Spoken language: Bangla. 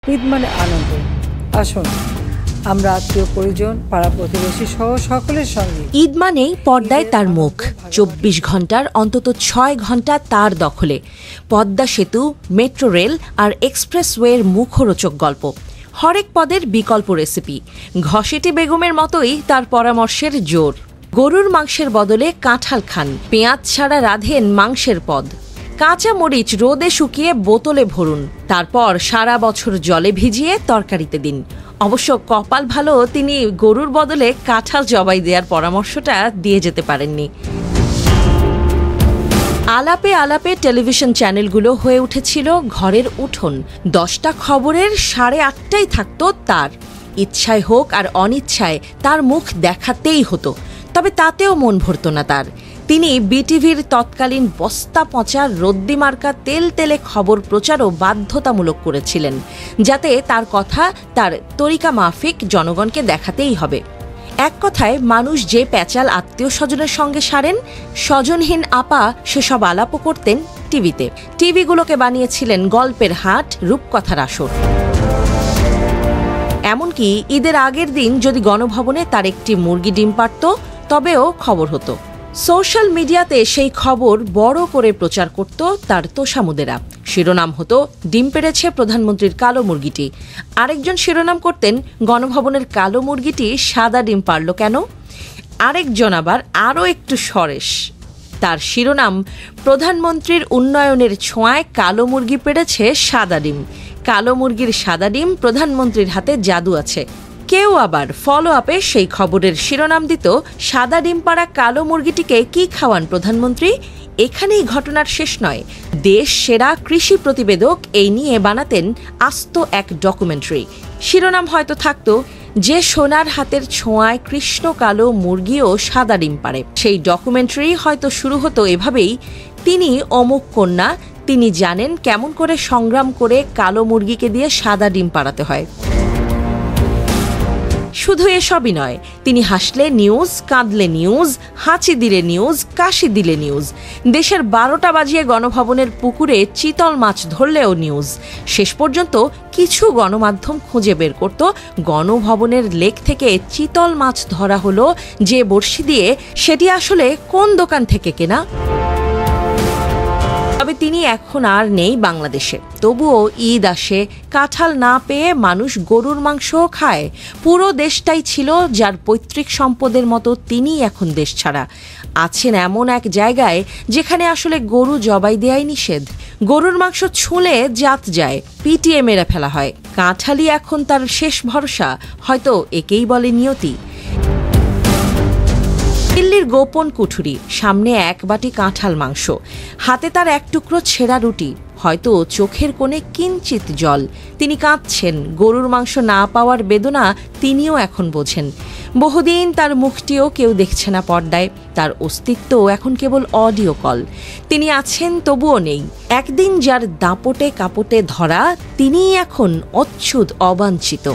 ঈদ মানে আনন্দ। আসুন আমরা আত্মীয় পরিজন পাড়া প্রতিবেশী সহ সকলের সঙ্গে ঈদ মানেই পর্দায় তার মুখ, ২৪ ঘন্টার অন্তত ৬ ঘন্টা তার দখলে। পদ্মা সেতু, মেট্রো রেল আর এক্সপ্রেসওয়ের মুখরোচক গল্প, হরেক পদের বিকল্প রেসিপি, ঘসেটি বেগমের মতোই তার পরামর্শের জোর। গরুর মাংসের বদলে কাঁঠাল খান, পেঁয়াজ ছাড়া রাঁধেন মাংসের পদ, কাঁচা মরিচ রোদে শুকিয়ে বোতলে ভরুন, তারপর সারা বছর জলে ভিজিয়ে তরকারিতে দিন। অবশ্য কপাল ভালো, তিনি গরুর বদলে কাঁঠাল জবাই দেওয়ার পরামর্শটা দিয়ে যেতে পারেননি। আলাপে আলাপে টেলিভিশন চ্যানেলগুলো হয়ে উঠেছিল ঘরের উঠোন। ১০টা খবরের ৮:৩০টাই থাকতো তার। ইচ্ছায় হোক আর অনিচ্ছায় তার মুখ দেখাতেই হতো, তবে তাতেও মন ভরত না তার। তিনি বিটিভির তৎকালীন বস্তা পচা রদ্দি মার্কা তেল তেলে খবর প্রচারও বাধ্যতামূলক করেছিলেন, যাতে তার কথা তার তরিকা মাফিক জনগণকে দেখাতেই হবে। এক কথায়, মানুষ যে প্যাচাল আত্মীয় স্বজনের সঙ্গে সারেন, স্বজনহীন আপা সেসব আলাপও করতেন টিভিতে। টিভিগুলোকে বানিয়েছিলেন গল্পের হাট, রূপকথার আসর। এমনকি ঈদের আগের দিন যদি গণভবনে তার একটি মুরগি ডিম পাড়ত, তবেও খবর হতো। সোশ্যাল মিডিয়াতে সেই খবর বড় করে প্রচার করত তার তোষামুদেরা। শিরোনাম হতো, ডিম পেড়েছে প্রধানমন্ত্রীর কালো মুরগিটি। আরেকজন শিরোনাম করতেন, গণভবনের কালো মুরগিটি সাদা ডিম পারল কেন? আরেকজন আবার আরও একটু সরেস, তার শিরোনাম, প্রধানমন্ত্রীর উন্নয়নের ছোঁয়ায় কালো মুরগি পেড়েছে সাদা ডিম। কালো মুরগির সাদা ডিম, প্রধানমন্ত্রীর হাতে জাদু আছে। কেউ আবার ফলো আপে সেই খবরের শিরোনাম দিত, সাদা ডিম পাড়া কালো মুরগিটিকে কি খাওয়ান প্রধানমন্ত্রী? এখানেই ঘটনার শেষ নয়। দেশ সেরা কৃষি প্রতিবেদক এই নিয়ে বানাতেন আস্ত এক ডকুমেন্টারি। শিরোনাম হয়তো থাকতো, যে সোনার হাতের ছোঁয়ায় কৃষ্ণ কালো মুরগিও সাদা ডিম পাড়ে। সেই ডকুমেন্টারি হয়তো শুরু হতো এভাবেই, তিনি অমুক কন্যা, তিনি জানেন কেমন করে সংগ্রাম করে কালো মুরগিকে দিয়ে সাদা ডিম পাড়াতে হয়। শুধু এসবই নয়, তিনি হাসলে নিউজ, কাঁদলে নিউজ, হাঁচি দিলে নিউজ, কাশি দিলে নিউজ। দেশের 12টা বাজিয়ে গণভবনের পুকুরে চিতল মাছ ধরলেও নিউজ। শেষ পর্যন্ত কিছু গণমাধ্যম খুঁজে বের করত, গণভবনের লেক থেকে চিতল মাছ ধরা হলো যে বড়শি দিয়ে, সেটি আসলে কোন দোকান থেকে কেনা। তবে তিনি এখন আর নেই বাংলাদেশে। তবুও ঈদ আসে, কাঁঠাল না পেয়ে মানুষ গরুর মাংসও খায়। পুরো দেশটাই ছিল যার পৈতৃক সম্পদের মতো, তিনি এখন দেশ ছাড়া আছেন এমন এক জায়গায় যেখানে আসলে গরু জবাই দেয়াই নিষেধ। গরুর মাংস ছুঁলে জাত যায়, পিটিয়ে মেরে ফেলা হয়। কাঁঠালই এখন তার শেষ ভরসা, হয়তো একেই বলে নিয়তি। দিল্লির গোপন কুঠুরি, সামনে এক বাটি কাঁঠাল মাংস, হাতে তার এক টুকরো ছেঁড়া রুটি, হয়তো চোখের কোণে কিঞ্চিত জল। তিনি কাঁদছেন, গরুর মাংস না পাওয়ার বেদনা তিনিও এখন বোঝেন। বহুদিন তার মুখটিও কেউ দেখছে না পর্দায়, তার অস্তিত্ব এখন কেবল অডিও কল। তিনি আছেন, তবুও নেই। একদিন যার দাপটে কাপটে ধরা, তিনিই এখন অচ্ছুত, অবাঞ্ছিত।